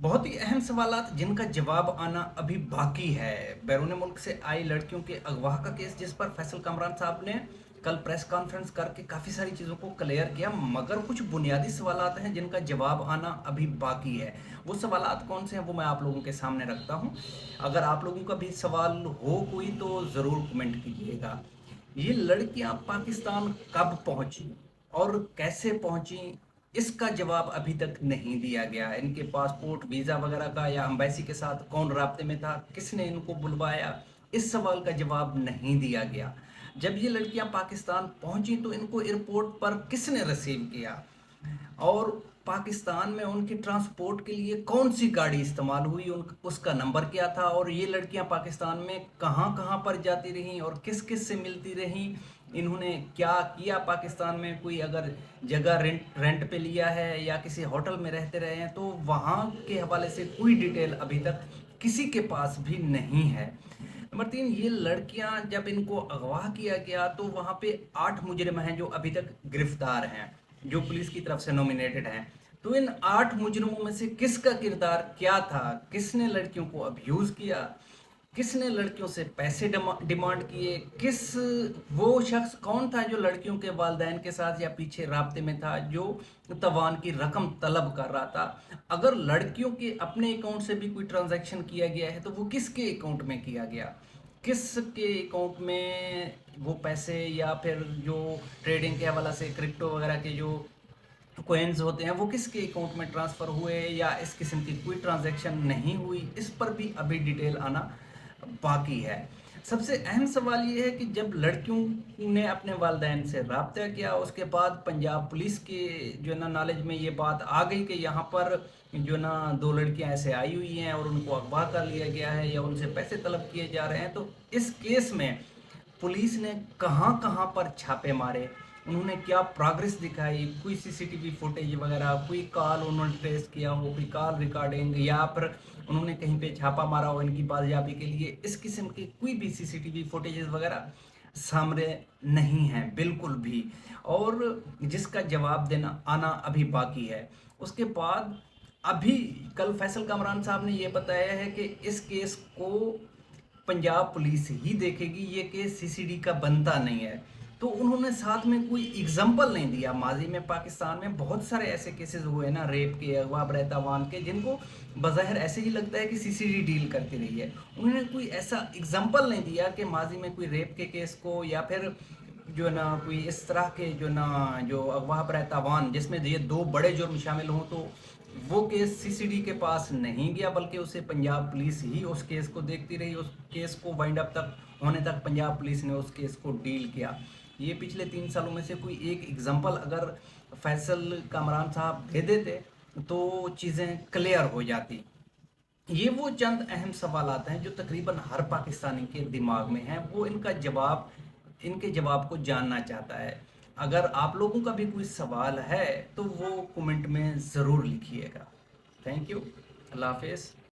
बहुत ही अहम सवालात जिनका जवाब आना अभी बाकी है। बैरून मुल्क से आई लड़कियों के अगवा का केस, जिस पर फैसल कामरान साहब ने कल प्रेस कॉन्फ्रेंस करके काफ़ी सारी चीज़ों को क्लियर किया, मगर कुछ बुनियादी सवालात हैं जिनका जवाब आना अभी बाकी है। वो सवालात कौन से हैं वो मैं आप लोगों के सामने रखता हूँ। अगर आप लोगों का भी सवाल हो कोई तो ज़रूर कमेंट कीजिएगा। ये लड़कियां पाकिस्तान कब पहुंची और कैसे पहुंची, इसका जवाब अभी तक नहीं दिया गया। इनके पासपोर्ट वीज़ा वगैरह का या एम्बेसी के साथ कौन राब्ते में था, किसने इनको बुलवाया, इस सवाल का जवाब नहीं दिया गया। जब ये लड़कियां पाकिस्तान पहुंची तो इनको एयरपोर्ट पर किसने रिसीव किया, और पाकिस्तान में उनके ट्रांसपोर्ट के लिए कौन सी गाड़ी इस्तेमाल हुई, उसका नंबर क्या था, और ये लड़कियां पाकिस्तान में कहाँ कहाँ पर जाती रहीं और किस किस से मिलती रहीं, इन्होंने क्या किया पाकिस्तान में, कोई अगर जगह रेंट रेंट पे लिया है या किसी होटल में रहते रहे हैं तो वहाँ के हवाले से कोई डिटेल अभी तक किसी के पास भी नहीं है। नंबर 3, ये लड़कियां जब इनको अगवा किया गया तो वहाँ पे 8 मुजरिम हैं जो अभी तक गिरफ्तार हैं, जो पुलिस की तरफ से नॉमिनेटेड हैं। तो इन 8 मुजरिमों में से किसका किरदार क्या था, किसने लड़कियों को अब्यूज़ किया, किसने लड़कियों से पैसे डिमांड किए, किस वो शख्स कौन था जो लड़कियों के वालिदैन के साथ या पीछे राब्ते में था, जो तवान की रकम तलब कर रहा था। अगर लड़कियों के अपने अकाउंट से भी कोई ट्रांजैक्शन किया गया है तो वो किसके अकाउंट में किया गया, किसके अकाउंट में वो पैसे, या फिर जो ट्रेडिंग के हवाला से क्रिप्टो वगैरह के जो कोइंस होते हैं वो किसके अकाउंट में ट्रांसफ़र हुए, या इस किस्म की कोई ट्रांजैक्शन नहीं हुई, इस पर भी अभी डिटेल आना बाकी है। सबसे अहम सवाल ये है कि जब लड़कियों ने अपने वालिदैन से राब्ता किया, उसके बाद पंजाब पुलिस के जो है ना नॉलेज में ये बात आ गई कि यहाँ पर जो ना 2 लड़कियाँ ऐसे आई हुई हैं और उनको अगवा कर लिया गया है या उनसे पैसे तलब किए जा रहे हैं। तो इस केस में पुलिस ने कहाँ कहाँ पर छापे मारे, उन्होंने क्या प्रोग्रेस दिखाई, कोई सीसीटीवी फुटेज वगैरह, कोई कॉल उन्होंने ट्रेस किया हो, कोई कॉल रिकॉर्डिंग, या फिर उन्होंने कहीं पे छापा मारा हो इनकी बाजियाबी के लिए, इस किस्म की कोई भी सीसीटीवी फुटेजेस वगैरह सामने नहीं है बिल्कुल भी। और जिसका जवाब देना आना अभी बाकी है। उसके बाद अभी कल फैसल कामरान साहब ने ये बताया है कि इस केस को पंजाब पुलिस ही देखेगी, ये केस सीसीडी का बनता नहीं है। तो उन्होंने साथ में कोई एग्जाम्पल नहीं दिया। माजी में पाकिस्तान में बहुत सारे ऐसे केसेस हुए ना, रेप के, अगवा बरहतावान के, जिनको बज़ाहिर ऐसे ही लगता है कि सीसीडी डील करती रही है। उन्होंने कोई ऐसा एग्जाम्पल नहीं दिया कि माजी में कोई रेप के केस को, या फिर जो है ना कोई इस तरह के जो ना जो अगवा बरहतावान जिसमें ये 2 बड़े जुर्म शामिल हों, तो वो केस सीसीडी के पास नहीं गया, बल्कि उसे पंजाब पुलिस ही उस केस को देखती रही। उस केस को वाइंड अप तक होने तक पंजाब पुलिस ने उस केस को डील किया। ये पिछले 3 सालों में से कोई एक एग्जाम्पल अगर फैसल कामरान साहब दे देते तो चीज़ें क्लियर हो जाती। ये वो चंद अहम सवालात हैं जो तकरीबन हर पाकिस्तानी के दिमाग में हैं, वो इनके जवाब को जानना चाहता है। अगर आप लोगों का भी कोई सवाल है तो वो कमेंट में ज़रूर लिखिएगा। Thank you. अल्लाह हाफिज़।